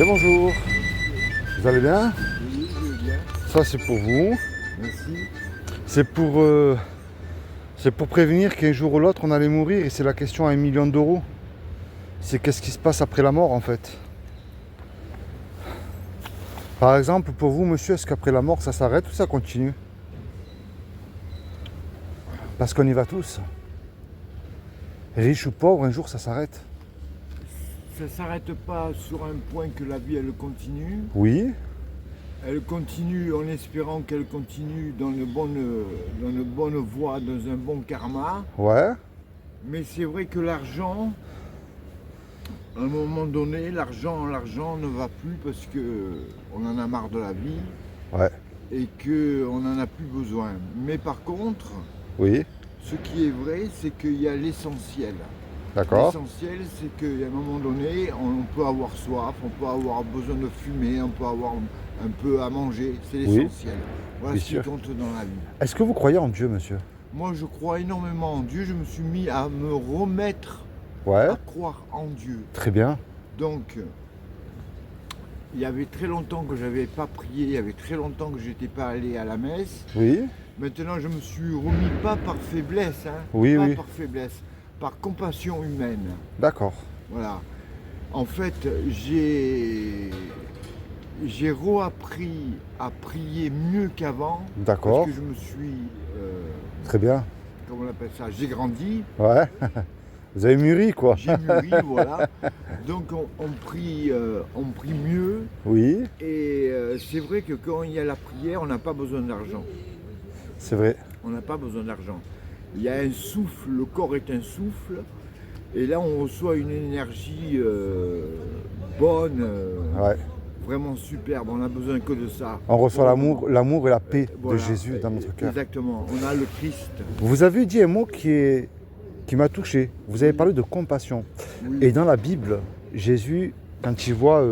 Et bonjour, vous allez bien? Oui, je veux bien. Ça c'est pour vous. Merci. C'est pour prévenir qu'un jour ou l'autre on allait mourir et c'est la question à 1 million d'euros. C'est qu'est-ce qui se passe après la mort en fait. Par exemple pour vous monsieur, est-ce qu'après la mort ça s'arrête ou ça continue? Parce qu'on y va tous. Riche ou pauvre, un jour ça s'arrête. Ça ne s'arrête pas sur un point que la vie, elle continue. Oui, Elle continue en espérant qu'elle continue dans une bonne voie, dans un bon karma. ouais, Mais c'est vrai que l'argent, à un moment donné, l'argent ne va plus parce qu'on en a marre de la vie ouais, et qu'on n'en a plus besoin. Mais par contre, oui, ce qui est vrai, c'est qu'il y a l'essentiel. d'accord, L'essentiel, c'est qu'à un moment donné, on peut avoir soif, on peut avoir besoin de fumer, on peut avoir un peu à manger. C'est l'essentiel. Voilà bien ce qui sûr. compte dans la vie. Est-ce que vous croyez en Dieu monsieur? Moi, je crois énormément en Dieu. Je me suis mis à me remettre Ouais, à croire en Dieu. très bien, Donc, il y avait très longtemps que je n'avais pas prié, il y avait très longtemps que je n'étais pas allé à la messe. oui, Maintenant, je me suis remis, pas par faiblesse, hein, Oui, pas oui. par faiblesse, par compassion humaine. d'accord, Voilà. En fait, j'ai réappris à prier mieux qu'avant. d'accord, Parce que je me suis, très bien, comment on appelle ça, j'ai grandi, ouais, vous avez mûri quoi. j'ai mûri, voilà. Donc on prie mieux. Oui, Et c'est vrai que quand il y a la prière, on n'a pas besoin d'argent. c'est vrai. On n'a pas besoin d'argent. Il y a un souffle, le corps est un souffle. Et là, on reçoit une énergie bonne, Ouais. vraiment superbe. On n'a besoin que de ça. On reçoit Vraiment. l'amour et la paix Voilà. de Jésus dans notre cœur. Exactement. On a le Christ. Vous avez dit un mot qui m'a touché. Vous avez parlé de compassion. Oui. Et dans la Bible, Jésus, quand il voit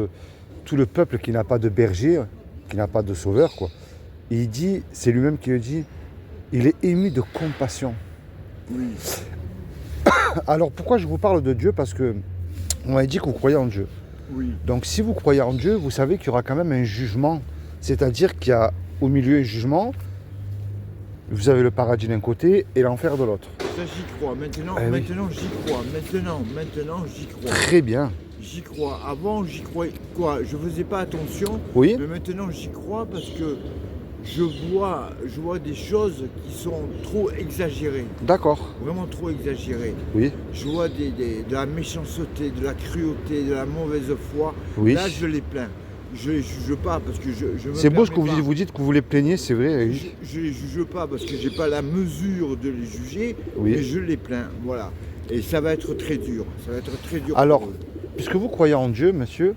tout le peuple qui n'a pas de berger, qui n'a pas de sauveur, quoi, il dit, c'est lui-même qui le dit, il est ému de compassion. Oui. Alors pourquoi je vous parle de Dieu? Parce que on m'a dit que vous croyez en Dieu. Oui. Donc si vous croyez en Dieu, vous savez qu'il y aura quand même un jugement. C'est-à-dire qu'il y a au milieu un jugement, vous avez le paradis d'un côté et l'enfer de l'autre. Ça, j'y crois. Maintenant, Eh oui. maintenant j'y crois. Maintenant, j'y crois. Très bien. J'y crois. Avant, j'y croyais quoi? Je faisais pas attention. Oui, Mais maintenant, j'y crois parce que je vois des choses qui sont trop exagérées. d'accord. Vraiment trop exagérées. Oui, Je vois de la méchanceté, de la cruauté, de la mauvaise foi. oui. Là, je les plains. Je les juge pas parce que je me C'est beau ce que permets vous dites. pas. Vous dites que vous les plaignez, c'est vrai. Oui. Je les juge pas parce que j'ai pas la mesure de les juger, Oui. mais je les plains. Voilà. Et ça va être très dur. Ça va être très dur. Alors, pour eux. puisque vous croyez en Dieu, monsieur,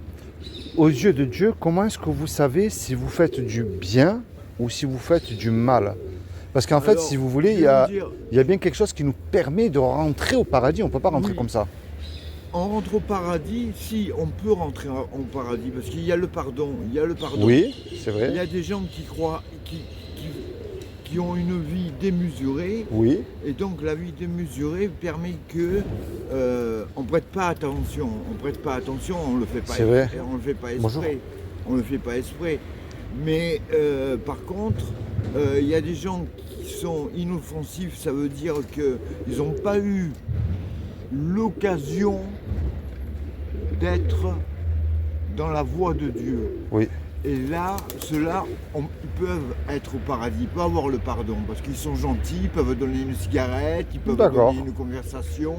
aux yeux de Dieu, comment est-ce que vous savez si vous faites du bien ou si vous faites du mal? Parce qu'en fait, Alors, si vous voulez, je il vais y a, vous dire, il y a bien quelque chose qui nous permet de rentrer au paradis. On ne peut pas rentrer Oui. comme ça. on rentre au paradis, si on peut rentrer au paradis, parce qu'il y a le pardon. Il y a le pardon. Oui, c'est Il vrai. y a des gens qui croient, qui ont une vie démesurée. Oui, Et donc la vie démesurée permet que on prête pas attention. On prête pas attention, on le fait pas. C'est vrai. On le fait pas Bonjour. exprès. On le fait pas exprès. Mais par contre, il y a des gens qui sont inoffensifs. Ça veut dire qu'ils n'ont pas eu l'occasion d'être dans la voie de Dieu. oui, Et là, ceux-là, ils peuvent être au paradis, ils peuvent avoir le pardon, parce qu'ils sont gentils, ils peuvent donner une cigarette, ils peuvent D'accord. donner une conversation,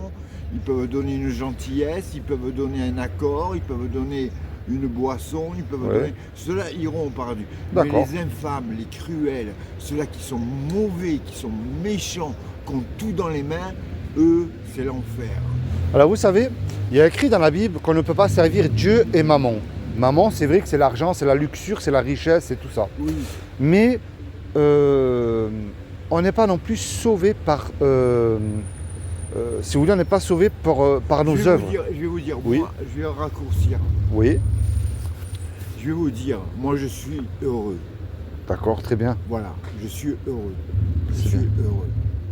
ils peuvent donner une gentillesse, ils peuvent donner un accord, ils peuvent donner une boisson, ils peuvent Ouais. donner... Ceux-là iront au paradis. Mais D'accord. les infâmes, les cruels, ceux-là qui sont mauvais, qui sont méchants, qui ont tout dans les mains, eux, c'est l'enfer. Alors vous savez, il y a écrit dans la Bible qu'on ne peut pas servir Dieu et maman. Maman, c'est vrai que c'est l'argent, c'est la luxure, c'est la richesse, c'est tout ça. Oui. Mais on n'est pas non plus sauvé par... si vous voulez, on n'est pas sauvé par nos œuvres. Je vais vous dire, Oui. moi, je vais raccourcir. Oui, Je vais vous dire, moi je suis heureux. d'accord, très bien. Voilà, je suis heureux. Je C'est suis bien.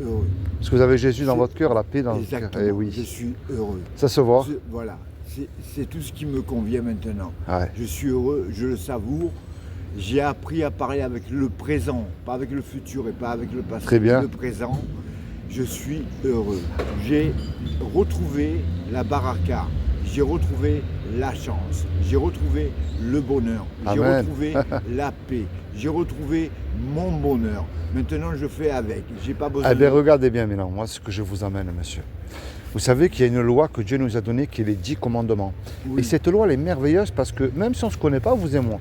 heureux. Parce que vous avez Jésus dans C'est- votre cœur, la paix dans votre cœur. Exactement. Eh oui, Je suis heureux. ça se voit. Voilà. c'est tout ce qui me convient maintenant. Ouais. Je suis heureux, je le savoure. J'ai appris à parler avec le présent, pas avec le futur et pas avec le passé. Très bien. Le présent, je suis heureux. J'ai retrouvé la baraka, j'ai retrouvé la chance, j'ai retrouvé le bonheur, j'ai Amen. retrouvé la paix, j'ai retrouvé mon bonheur. Maintenant, je fais avec. J'ai pas besoin Eh bien, regardez bien maintenant, moi, ce que je vous amène, monsieur. Vous savez qu'il y a une loi que Dieu nous a donnée qui est les 10 commandements. Oui. Et cette loi, elle est merveilleuse parce que même si on ne se connaît pas, vous et moi,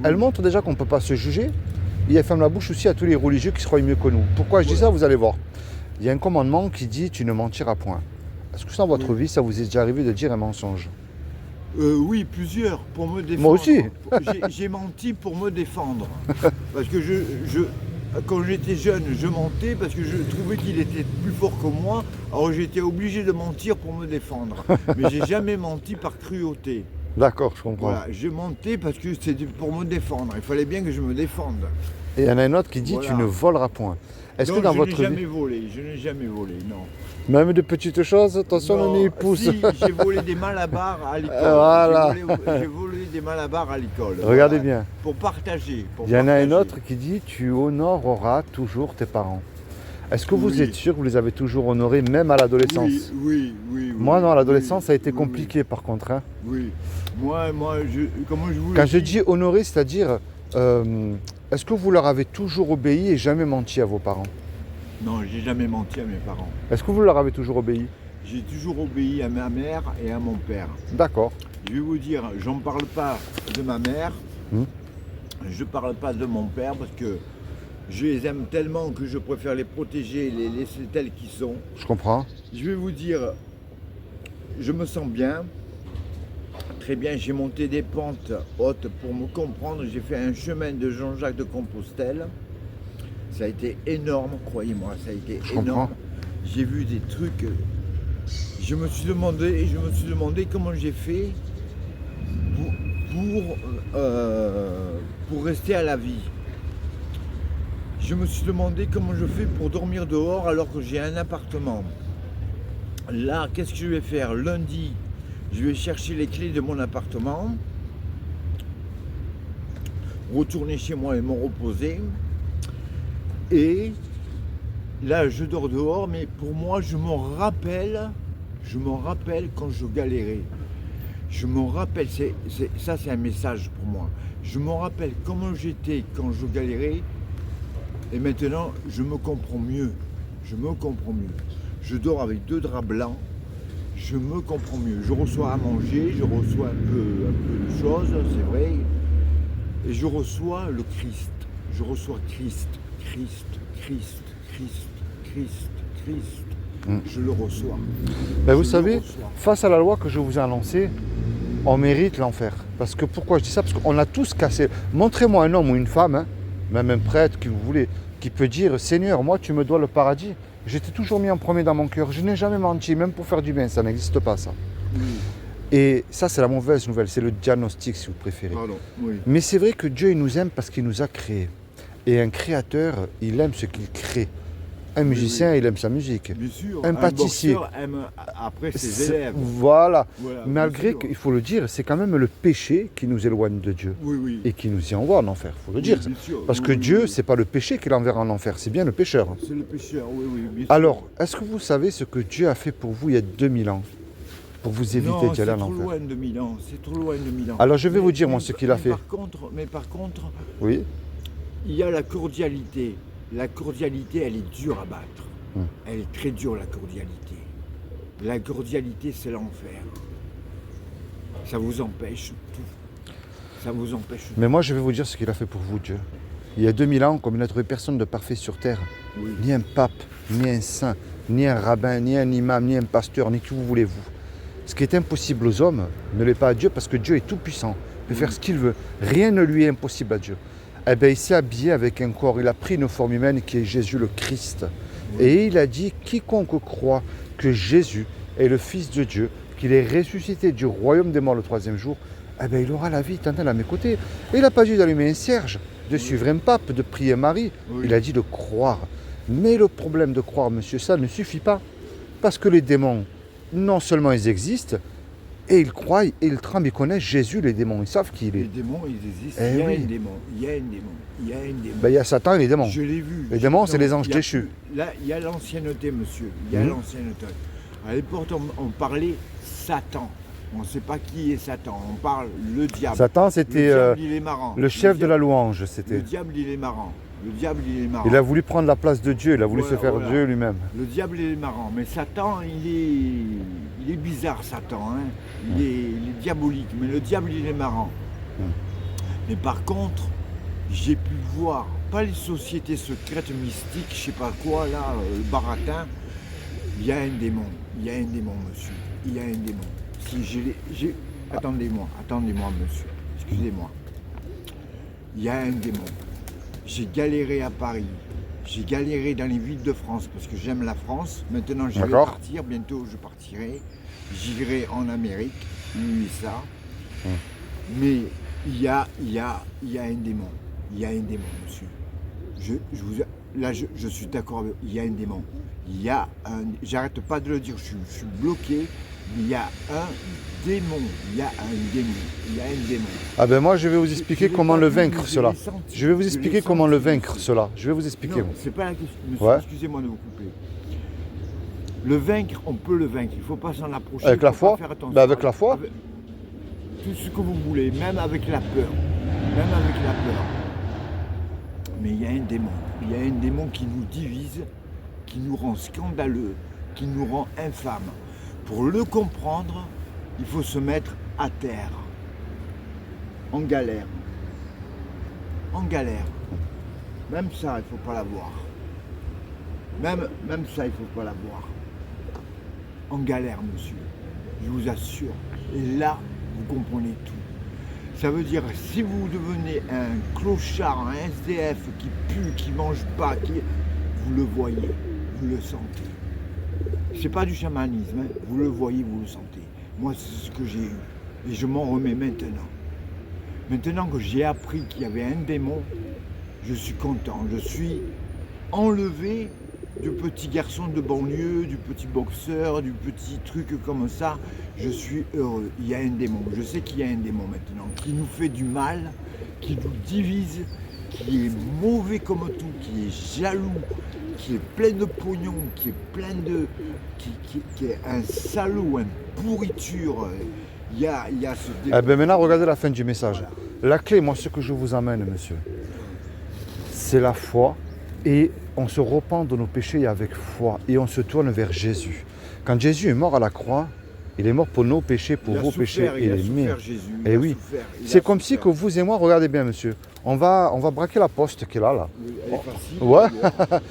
elle montre déjà qu'on ne peut pas se juger. Et elle ferme la bouche aussi à tous les religieux qui se croient mieux que nous. Pourquoi je dis ça, vous allez voir. Il y a un commandement qui dit « tu ne mentiras point ». Est-ce que dans votre vie, ça vous est déjà arrivé de dire un mensonge? Oui, plusieurs, pour me défendre. Moi aussi. J'ai menti pour me défendre. Parce que quand j'étais jeune, je mentais parce que je trouvais qu'il était plus fort que moi. Alors j'étais obligé de mentir pour me défendre. Mais j'ai jamais menti par cruauté. D'accord, je comprends. Voilà, je mentais parce que c'était pour me défendre. Il fallait bien que je me défende. Et il y en a un autre qui dit Voilà. tu ne voleras point. Est-ce que Donc, dans je votre n'ai vie, jamais volé, je n'ai jamais volé, non. même de petites choses, attention, Non, on y pousse. si, j'ai volé des malabars à l'école. Voilà. J'ai volé des malabars à l'école. Regardez Voilà. bien. Pour partager. Il y en a un autre qui dit tu honoreras toujours tes parents. Est-ce que vous Oui. êtes sûr que vous les avez toujours honorés, même à l'adolescence? Oui. Moi, non, à l'adolescence, oui, ça a été oui, compliqué par contre. Hein. Oui. Moi, comment je vous Quand le je dis honorer, c'est-à-dire, est-ce que vous leur avez toujours obéi et jamais menti à vos parents? Non, j'ai jamais menti à mes parents. Est-ce que vous leur avez toujours obéi? J'ai toujours obéi à ma mère et à mon père. D'accord. Je vais vous dire, j'en parle pas de ma mère, Hmm. je parle pas de mon père parce que je les aime tellement que je préfère les protéger et les laisser tels qu'ils sont. Je comprends. Je vais vous dire, je me sens bien, très bien, j'ai monté des pentes hautes pour me comprendre, j'ai fait un chemin de Jean-Jacques de Compostelle, ça a été énorme, croyez-moi, ça a été Je énorme. comprends. J'ai vu des trucs, je me suis demandé comment j'ai fait pour rester à la vie. Je me suis demandé comment je fais pour dormir dehors alors que j'ai un appartement. Là, qu'est-ce que je vais faire? Lundi, je vais chercher les clés de mon appartement, retourner chez moi et me reposer. Et là, je dors dehors, mais pour moi, je me rappelle quand je galérais. Je me rappelle, ça c'est un message pour moi. Je me rappelle comment j'étais quand je galérais. Et maintenant, je me comprends mieux. Je me comprends mieux. Je dors avec 2 draps blancs. Je me comprends mieux. Je reçois à manger, je reçois un peu de choses, c'est vrai. Et je reçois le Christ. Je reçois Christ. Je le reçois. Ben, vous Je le savez, reçois. face à la loi que je vous ai annoncée, on mérite l'enfer. Parce que pourquoi je dis ça? Parce qu'on a tous cassé. Montrez-moi un homme ou une femme, hein, même un prêtre, qui vous voulez, qui peut dire Seigneur, moi tu me dois le paradis. J'étais toujours mis en premier dans mon cœur. Je n'ai jamais menti, même pour faire du bien. Ça n'existe pas, ça. Oui, Et ça, c'est la mauvaise nouvelle. C'est le diagnostic, si vous préférez. pardon. Oui. Mais c'est vrai que Dieu, il nous aime parce qu'il nous a créés. Et un créateur, il aime ce qu'il crée. Un musicien, il aime sa musique. Bien sûr. Un pâtissier. boxeur aime après ses C'est- élèves. Voilà. Voilà, Malgré bien sûr. qu'il faut le dire, c'est quand même le péché qui nous éloigne de Dieu. Oui. Et qui nous y envoie en enfer, il faut le dire. Oui, bien sûr. Parce que Oui, Dieu, oui. c'est pas le péché qui l'enverra en enfer, c'est bien le pécheur. C'est le pécheur, oui, bien sûr. Alors, est-ce que vous savez ce que Dieu a fait pour vous il y a 2000 ans? Pour vous éviter non, d'y c'est aller en trop enfer. loin de 1000 ans. C'est trop loin de 1000 ans. Alors, je vais vous dire, Mais- moi, ce qu'il a mais fait. Par contre, Oui, il y a la cordialité. La cordialité, elle est dure à battre. Hum. Elle est très dure, la cordialité. La cordialité, c'est l'enfer. Ça vous empêche tout. Ça vous empêche tout. mais moi, je vais vous dire ce qu'il a fait pour vous, Dieu. Il y a 2000 ans, comme il n'a trouvé personne de parfait sur terre, Oui. ni un pape, ni un saint, ni un rabbin, ni un imam, ni un pasteur, ni qui vous voulez vous. Ce qui est impossible aux hommes ne l'est pas à Dieu parce que Dieu est tout puissant, il peut faire ce qu'il veut. Rien ne lui est impossible à Dieu. Eh bien, il s'est habillé avec un corps, il a pris une forme humaine qui est Jésus le Christ. Et il a dit, quiconque croit que Jésus est le Fils de Dieu, qu'il est ressuscité du royaume des morts le 3e jour, eh bien, il aura la vie éternelle à mes côtés. Et il n'a pas dit d'allumer un cierge, de suivre un pape, de prier Marie. Oui. Il a dit de croire. Mais le problème de croire, monsieur, ça ne suffit pas. Parce que les démons, non seulement ils existent, Et ils croient, et ils tremblent, ils connaissent Jésus, les démons, ils savent qui il Les est. démons, ils existent. Eh Il y a oui. un démon. Il y a un démon. Il y a un démon. Ben, il y a Satan et les démons. Je l'ai vu. Les démons, c'est Non, les anges il y a déchus. plus- Là, il y a l'ancienneté, monsieur. Il y a Mhm. l'ancienneté. À l'époque, on parlait Satan. On ne sait pas qui est Satan. On parle le diable. Satan, Le c'était diable, il est marrant. le chef de la diable- louange, Le c'était. diable, il est marrant. Le diable, il est marrant. Il a voulu prendre la place de Dieu, il a voulu Voilà, se faire voilà. Dieu lui-même. Le diable, il est marrant. Mais Satan, il est bizarre, Satan. Hein. Il est diabolique. Mais le diable, il est marrant. Mais par contre, j'ai pu voir, pas les sociétés secrètes mystiques, je sais pas quoi, là, le baratin. Il y a un démon. Il y a un démon, monsieur. Il y a un démon. Si Attendez-moi, monsieur. Excusez-moi. Il y a un démon. J'ai galéré à Paris. J'ai galéré dans les villes de France parce que j'aime la France. Maintenant, je vais D'accord. partir. Bientôt, je partirai. J'irai en Amérique, USA. Mais il y a un démon. Il y a un démon, monsieur. Je suis d'accord avec vous. Il y a un démon. J'arrête pas de le dire, je suis bloqué. Il y a un démon. Il y a un démon. Il y a un démon. Ah ben moi je vais vous expliquer Je l'ai comment pas le vu, vaincre mais je cela. l'ai senti. Je vais vous Je expliquer l'ai comment le senti. vaincre cela. Je vais vous expliquer. Non, moi. c'est pas la question. Monsieur, Ouais. excusez-moi de vous couper. Le vaincre, on peut le vaincre. Il ne faut pas s'en approcher. Avec il la faut pas foi faire attention. Ben avec la foi. Avec tout ce que vous voulez, même avec la peur. Même avec la peur. Mais il y a un démon. Il y a un démon qui nous divise, qui nous rend scandaleux, qui nous rend infâmes. Pour le comprendre, il faut se mettre à terre. En galère. En galère. Même ça, il ne faut pas l'avoir. Même ça, il ne faut pas l'avoir. En galère, monsieur. Je vous assure. Et là, vous comprenez tout. Ça veut dire, si vous devenez un clochard, un SDF qui pue, qui mange pas, vous le voyez, vous le sentez. C'est pas du chamanisme, hein. Vous le voyez, vous le sentez. Moi, c'est ce que j'ai eu. Et je m'en remets maintenant. Maintenant que j'ai appris qu'il y avait un démon, je suis content. Je suis enlevé du petit garçon de banlieue, du petit boxeur, du petit truc comme ça. Je suis heureux. Il y a un démon. Je sais qu'il y a un démon maintenant qui nous fait du mal, qui nous divise, qui est mauvais comme tout, qui est jaloux, qui est plein de pognon, qui est plein de... qui est un salaud, une pourriture. Il y a ce démon. Eh ben maintenant regardez la fin du message. Voilà. La clé, moi ce que je vous amène, monsieur, c'est la foi. Et on se repent de nos péchés avec foi. Et on se tourne vers Jésus. Quand Jésus est mort à la croix, il est mort pour nos péchés, pour Il a vos souffert, péchés et il a les souffert, miens. Jésus. Eh Il a oui. souffert, il C'est a comme si souffert. que vous et moi, regardez bien monsieur, on va braquer la poste qui est là. Oui, elle est facile. Ouais.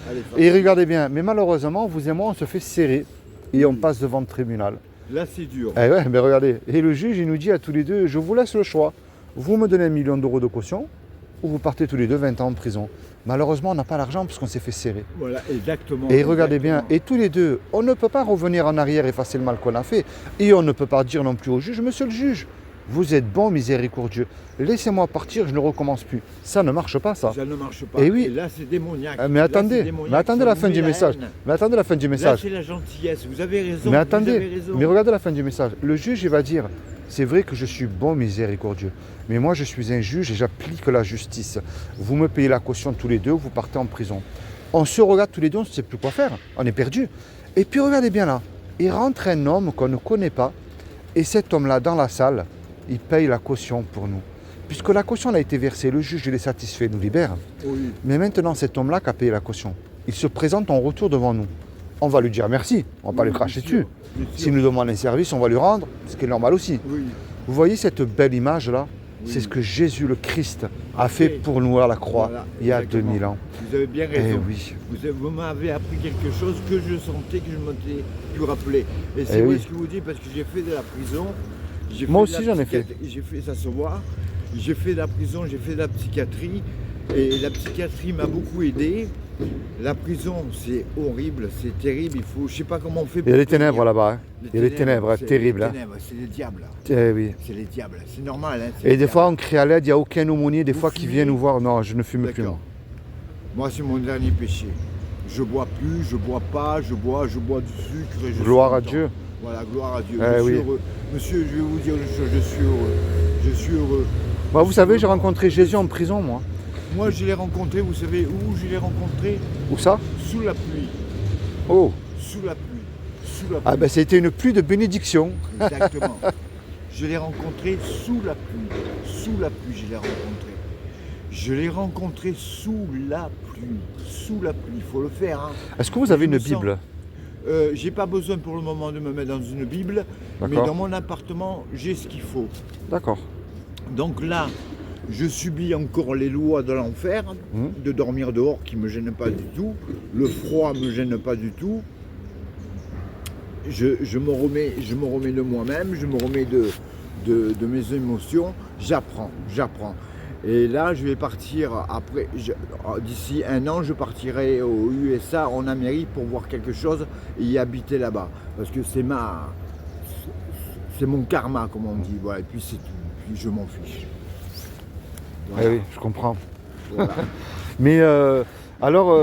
Elle est facile. Et regardez bien, mais malheureusement, vous et moi, on se fait serrer et on passe devant le tribunal. Là, c'est dur. Eh ouais, mais regardez, et le juge, il nous dit à tous les deux, je vous laisse le choix. Vous me donnez 1 million d'euros de caution ou vous partez tous les deux 20 ans en prison. Malheureusement, on n'a pas l'argent parce qu'on s'est fait serrer. Voilà, exactement. Et regardez bien, exactement. et tous les deux, on ne peut pas revenir en arrière et effacer le mal qu'on a fait. Et on ne peut pas dire non plus au juge, monsieur le juge, vous êtes bon, miséricordieux. Laissez-moi partir, je ne recommence plus. Ça ne marche pas, ça. Ça ne marche pas. Eh oui. Et là, c'est démoniaque. Mais Là, attendez, c'est démoniaque, mais attendez ça la vous fin met du la message. haine. Mais attendez la fin du Là, message. c'est la gentillesse. Vous avez raison. Mais vous attendez, avez raison. mais regardez la fin du message. Le juge, il va dire, c'est vrai que je suis bon, miséricordieux. Mais moi, je suis un juge et j'applique la justice. Vous me payez la caution tous les deux, vous partez en prison. On se regarde tous les deux, on ne sait plus quoi faire. On est perdu. Et puis regardez bien là. Il rentre un homme qu'on ne connaît pas. Et cet homme-là, dans la salle, il paye la caution pour nous. Puisque la caution a été versée, le juge il est satisfait, nous libère. Oui. Mais maintenant, cet homme-là qui a payé la caution, il se présente en retour devant nous. On va lui dire merci, on va pas Oui, lui cracher bien sûr, dessus. bien sûr. S'il nous demande un service, on va lui rendre, ce qui est normal aussi. Oui. Vous voyez cette belle image-là? Oui. C'est ce que Jésus le Christ a fait pour nous à la croix Voilà, il y a exactement. 2000 ans. Vous avez bien Eh raison. oui. Vous m'avez appris quelque chose que je sentais, que je m'étais plus rappelé. Et c'est Eh vrai oui. ce que vous dites parce que j'ai fait de la prison. J'ai Moi fait de aussi, la j'en ai fait. psychiatrie, J'ai fait, ça se voit. J'ai fait de la prison, j'ai fait de la psychiatrie. Et la psychiatrie m'a beaucoup aidé. La prison, c'est horrible, c'est terrible. Il faut, je sais pas comment on fait Il y a les tenir. ténèbres là-bas. Hein. Il y a les ténèbres, c'est terribles. les Hein. ténèbres, c'est les diables. Eh oui. C'est les diables. C'est normal. Hein, c'est Et les des fois, diables. on crie à l'aide, il n'y a aucun aumônier, des Vous fois, qui fumez? vient nous voir. Non, je ne fume plus. D'accord. Moi. Moi, c'est mon dernier péché. Je bois plus, je bois pas, je bois du sucre. Et je Gloire suis à content. Dieu. Voilà, gloire à Dieu. Eh Je suis oui. heureux. Monsieur, je vais vous dire une chose, je suis heureux. Je suis heureux. Bah, vous savez, j'ai rencontré Jésus en prison, moi. Moi, je l'ai rencontré, vous savez où je l'ai rencontré? Où ça? Sous la pluie. Oh. Sous la pluie. Sous la pluie. Ah ben, c'était une pluie de bénédiction. Exactement. Je l'ai rencontré sous la pluie. Sous la pluie, je l'ai rencontré. Je l'ai rencontré sous la pluie. Sous la pluie, il faut le faire. Hein. Est-ce que vous avez Je me une sens- Bible? J'ai pas besoin pour le moment de me mettre dans une Bible, mais D'accord. dans mon appartement, j'ai ce qu'il faut. D'accord. Donc là, je subis encore les lois de l'enfer, Mhm. de dormir dehors qui me gêne pas du tout, le froid me gêne pas du tout. Je me remets de moi-même, je me remets de mes émotions, j'apprends. Et là, je vais partir après, d'ici 1 an, je partirai aux USA, en Amérique, pour voir quelque chose et y habiter là-bas. Parce que c'est mon karma, comme on dit. Voilà, et puis c'est tout. Puis je m'en fiche. Voilà. Eh oui, je comprends. Voilà. Mais alors,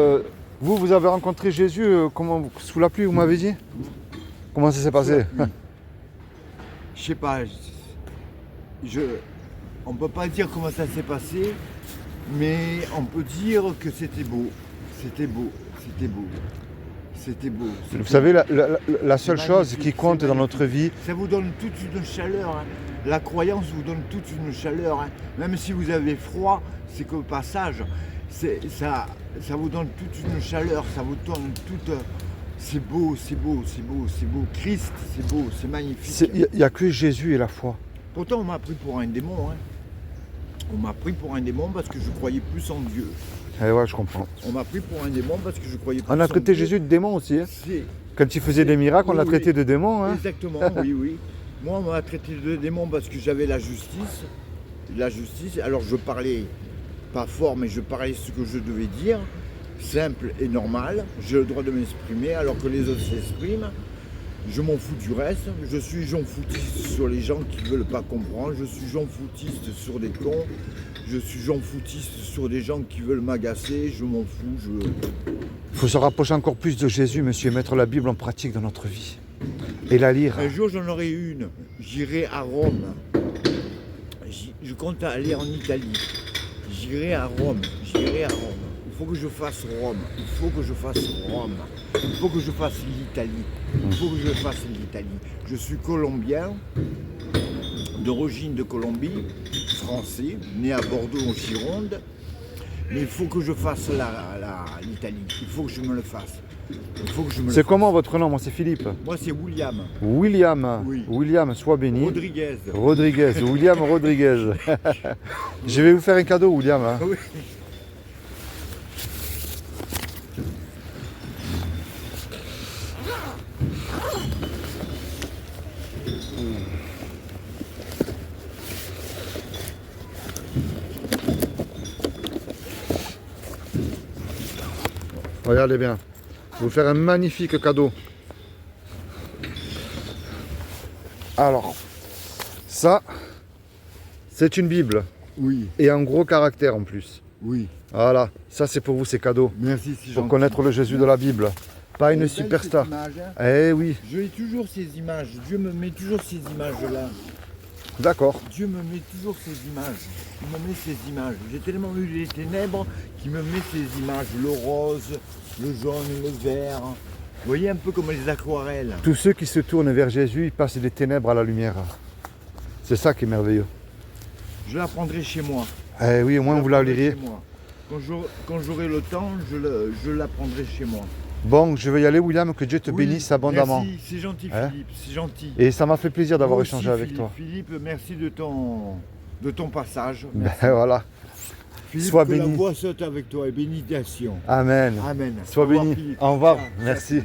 vous avez rencontré Jésus comment, sous la pluie, vous m'avez dit? Comment ça s'est passé? Je sais pas, on peut pas dire comment ça s'est passé, mais on peut dire que c'était beau. C'était beau. Vous savez, la seule C'est chose magnifique, qui compte c'est dans notre vie, Ça vous donne toute une chaleur. Hein. La croyance vous donne toute une chaleur. Hein. Même si vous avez froid, c'est qu'au passage, ça vous donne toute une chaleur. Ça vous donne toute. C'est beau. Christ, c'est beau, c'est magnifique. il n'y a que Jésus et la foi. Pourtant, on m'a pris pour un démon. Hein. On m'a pris pour un démon parce que je croyais plus en Dieu. Eh ouais, je comprends. On m'a pris pour un démon parce que je croyais plus On a en traité Dieu. Jésus de démon aussi. Hein. C'est- Quand il faisait des miracles, on l'a Oui, traité oui. de démon. Hein. Exactement, oui. Moi, on m'a traité de démon parce que j'avais la justice. Alors je parlais pas fort, mais je parlais ce que je devais dire, simple et normal. J'ai le droit de m'exprimer alors que les autres s'expriment. Je m'en fous du reste. Je suis Jean Foutiste sur les gens qui ne veulent pas comprendre. Je suis Jean Foutiste sur des cons. Je suis Jean Foutiste sur des gens qui veulent m'agacer. Je m'en fous. Il faut se rapprocher encore plus de Jésus, monsieur, et mettre la Bible en pratique dans notre vie. Et la lire. Un jour, j'en aurai une. J'irai à Rome. Je compte aller en Italie. J'irai à Rome. Il faut que je fasse Rome. Il faut que je fasse l'Italie. Je suis colombien, d'origine de Colombie, français, né à Bordeaux en Gironde. Mais il faut que je fasse l'Italie. Il faut que je me le fasse. C'est comment votre nom? Moi, c'est Philippe. Moi, c'est William. William. Oui. William, sois béni. Rodriguez. William Rodriguez. Je vais vous faire un cadeau, William. Hein. Oui. Regardez bien. Je vais vous faire un magnifique cadeau. Alors, ça, c'est une Bible. Oui, Et en gros caractère en plus. oui. Voilà, ça c'est pour vous, c'est cadeau. Merci, c'est Pour gentil. connaître le Jésus de la Bible. Pas une Elle est belle, superstar. cette image, hein. Eh oui, Je ai toujours ces images. Dieu me met toujours ces images-là. d'accord. Dieu me met toujours ces images. Il me met ces images. J'ai tellement eu les ténèbres qu'il me met ces images. Le rose, le jaune, le vert. Vous voyez un peu comme les aquarelles. Tous ceux qui se tournent vers Jésus, ils passent des ténèbres à la lumière. C'est ça qui est merveilleux. Je la prendrai chez moi. Eh oui, au moins vous la lirez. Chez moi. Quand j'aurai le temps, je la prendrai chez moi. Bon, je vais y aller, William, que Dieu te Oui, bénisse abondamment. Merci, c'est gentil Hein? Philippe, c'est gentil. Et ça m'a fait plaisir d'avoir Moi échangé aussi, avec toi. Philippe, merci de ton passage. Ben voilà. Philippe, sois que la béni. voix saute avec toi et bénédiction. Amen. Amen. Sois Au revoir, béni. Philippe. Au revoir. Ciao. Merci.